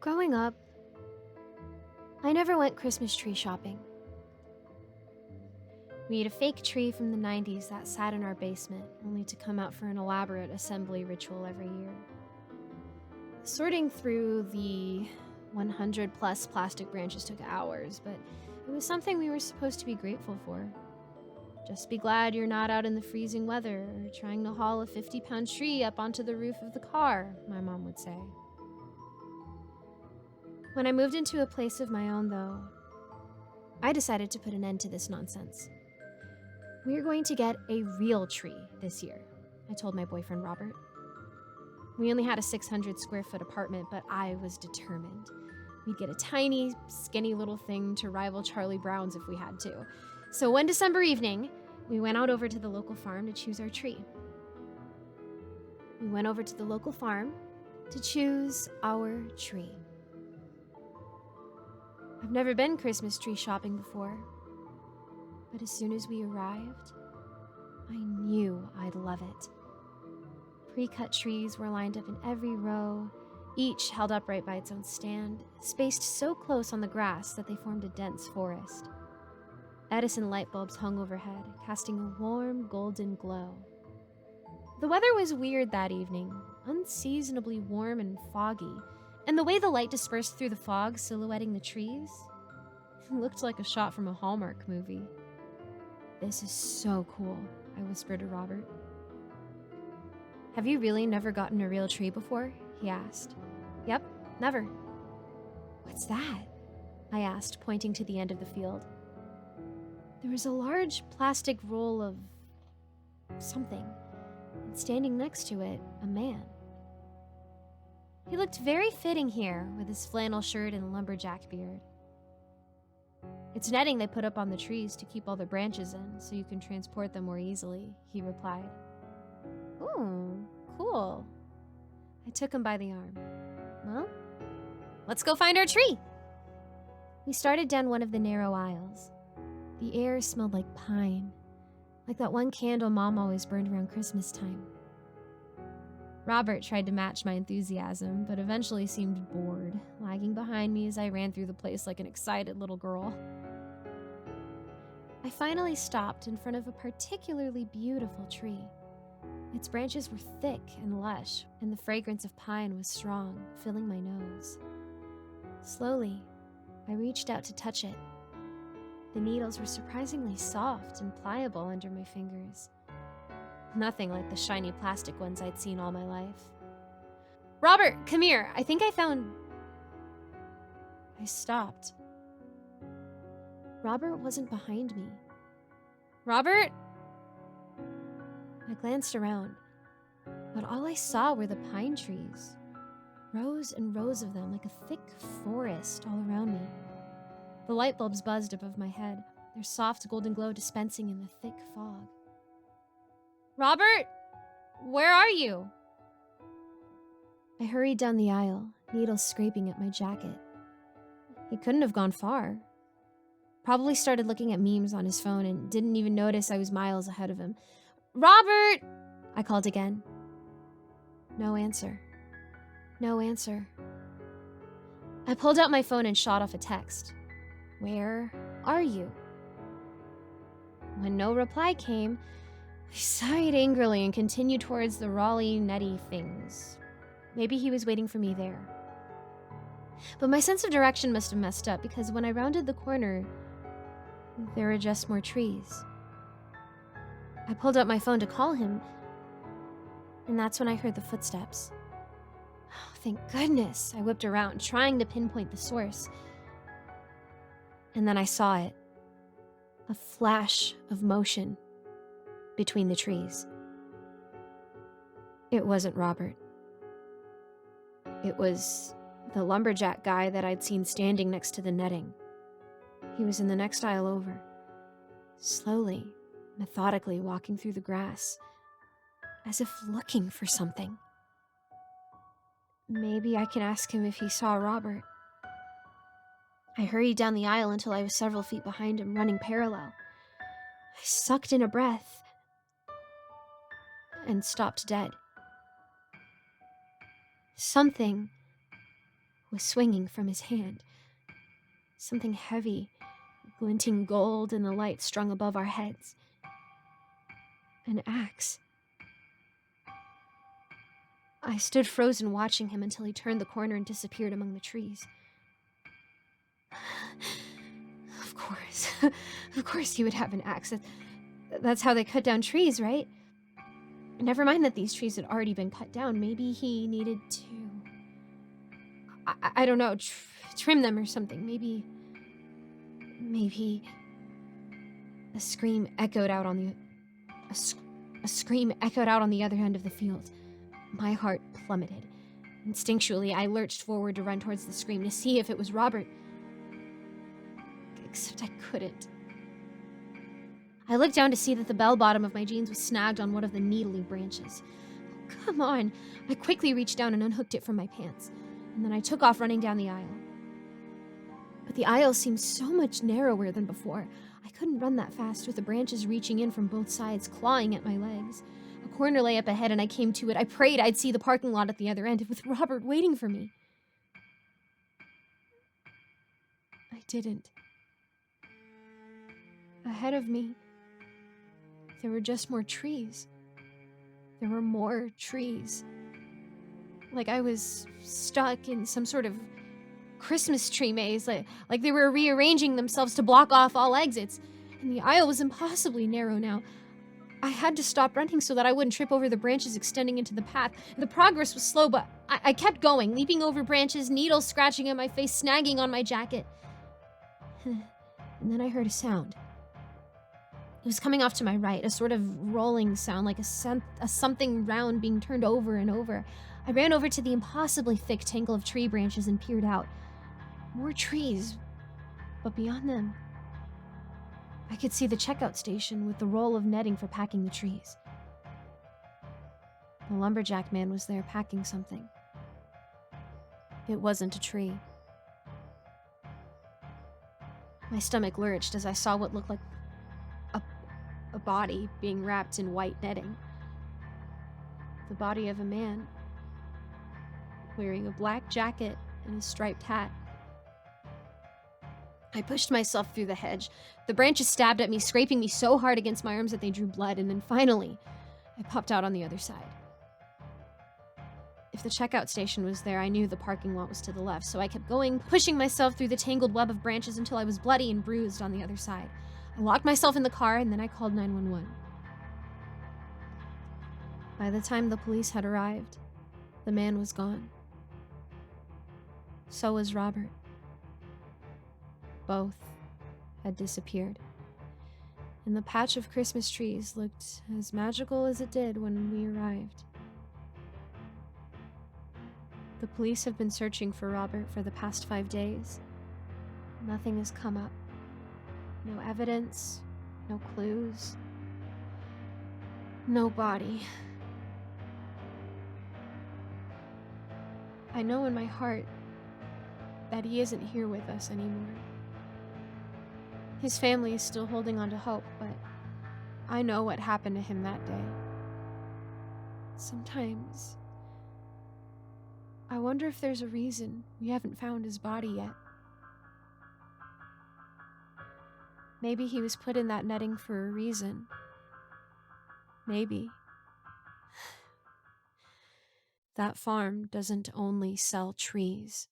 Growing up, I never went Christmas tree shopping. We had a fake tree from the 90s that sat in our basement, only to come out for an elaborate assembly ritual every year. Sorting through the 100 plus plastic branches took hours, but it was something we were supposed to be grateful for. Just be glad you're not out in the freezing weather or trying to haul a 50-pound tree up onto the roof of the car, my mom would say. When I moved into a place of my own, though, I decided to put an end to this nonsense. We're going to get a real tree this year, I told my boyfriend Robert. We only had a 600 square foot apartment, but I was determined. We'd get a tiny, skinny little thing to rival Charlie Brown's if we had to. So one December evening, we went out over to the local farm to choose our tree. We went over to the local farm to choose our tree. I've never been Christmas tree shopping before, but as soon as we arrived, I knew I'd love it. Pre-cut trees were lined up in every row, each held upright by its own stand, spaced so close on the grass that they formed a dense forest. Edison light bulbs hung overhead, casting a warm, golden glow. The weather was weird that evening, unseasonably warm and foggy, and the way the light dispersed through the fog, silhouetting the trees, looked like a shot from a Hallmark movie. "This is so cool," I whispered to Robert. "Have you really never gotten a real tree before?" he asked. "Yep, never." "What's that?" I asked, pointing to the end of the field. There was a large plastic roll of something, and standing next to it, a man. He looked very fitting here with his flannel shirt and lumberjack beard. "It's netting they put up on the trees to keep all the branches in so you can transport them more easily," he replied. "Ooh, cool." I took him by the arm. "Well, let's go find our tree." We started down one of the narrow aisles. The air smelled like pine, like that one candle Mom always burned around Christmas time. Robert tried to match my enthusiasm, but eventually seemed bored, lagging behind me as I ran through the place like an excited little girl. I finally stopped in front of a particularly beautiful tree. Its branches were thick and lush, and the fragrance of pine was strong, filling my nose. Slowly, I reached out to touch it. The needles were surprisingly soft and pliable under my fingers. Nothing like the shiny plastic ones I'd seen all my life. "Robert, come here. I think I found..." I stopped. Robert wasn't behind me. "Robert?" I glanced around, but all I saw were the pine trees. Rows and rows of them, like a thick forest all around me. The light bulbs buzzed above my head, their soft golden glow dispensing in the thick fog. "Robert, where are you?" I hurried down the aisle, needles scraping at my jacket. He couldn't have gone far. Probably started looking at memes on his phone and didn't even notice I was miles ahead of him. "Robert!" I called again. No answer. No answer. I pulled out my phone and shot off a text. "Where are you?" When no reply came, I sighed angrily and continued towards the Raleigh netty things. Maybe he was waiting for me there. But my sense of direction must have messed up, because when I rounded the corner, there were just more trees. I pulled out my phone to call him, and that's when I heard the footsteps. Oh, thank goodness! I whipped around, trying to pinpoint the source. And then I saw it. A flash of motion between the trees. It wasn't Robert. It was the lumberjack guy that I'd seen standing next to the netting. He was in the next aisle over, slowly, methodically walking through the grass, as if looking for something. Maybe I can ask him if he saw Robert. I hurried down the aisle until I was several feet behind him, running parallel. I sucked in a breath and stopped dead. Something was swinging from his hand. Something heavy, glinting gold in the light strung above our heads. An axe. I stood frozen watching him until he turned the corner and disappeared among the trees. Of course. Of course he would have an axe. That's how they cut down trees, right? Never mind that these trees had already been cut down. Maybe he needed to... I don't know, trim them or something. Maybe... A scream echoed out on the... A scream echoed out on the other end of the field. My heart plummeted. Instinctually, I lurched forward to run towards the scream to see if it was Robert. Except I couldn't. I looked down to see that the bell bottom of my jeans was snagged on one of the needly branches. Oh, come on! I quickly reached down and unhooked it from my pants, and then I took off running down the aisle. But the aisle seemed so much narrower than before. I couldn't run that fast with the branches reaching in from both sides, clawing at my legs. A corner lay up ahead and I came to it. I prayed I'd see the parking lot at the other end with Robert waiting for me. I didn't. Ahead of me, there were just more trees. There were more trees. Like I was stuck in some sort of Christmas tree maze, like they were rearranging themselves to block off all exits. And the aisle was impossibly narrow now. I had to stop running so that I wouldn't trip over the branches extending into the path. The progress was slow, but I kept going, leaping over branches, needles scratching at my face, snagging on my jacket. And then I heard a sound. It was coming off to my right, a sort of rolling sound, like a something round being turned over and over. I ran over to the impossibly thick tangle of tree branches and peered out. More trees, but beyond them, I could see the checkout station with the roll of netting for packing the trees. The lumberjack man was there packing something. It wasn't a tree. My stomach lurched as I saw what looked like a body being wrapped in white netting. The body of a man, wearing a black jacket and a striped hat. I pushed myself through the hedge. The branches stabbed at me, scraping me so hard against my arms that they drew blood, and then finally, I popped out on the other side. If the checkout station was there, I knew the parking lot was to the left, so I kept going, pushing myself through the tangled web of branches until I was bloody and bruised on the other side. I locked myself in the car, and then I called 911. By the time the police had arrived, the man was gone. So was Robert. Both had disappeared. And the patch of Christmas trees looked as magical as it did when we arrived. The police have been searching for Robert for the past 5 days. Nothing has come up. No evidence, no clues, no body. I know in my heart that he isn't here with us anymore. His family is still holding on to hope, but I know what happened to him that day. Sometimes, I wonder if there's a reason we haven't found his body yet. Maybe he was put in that netting for a reason. Maybe. That farm doesn't only sell trees.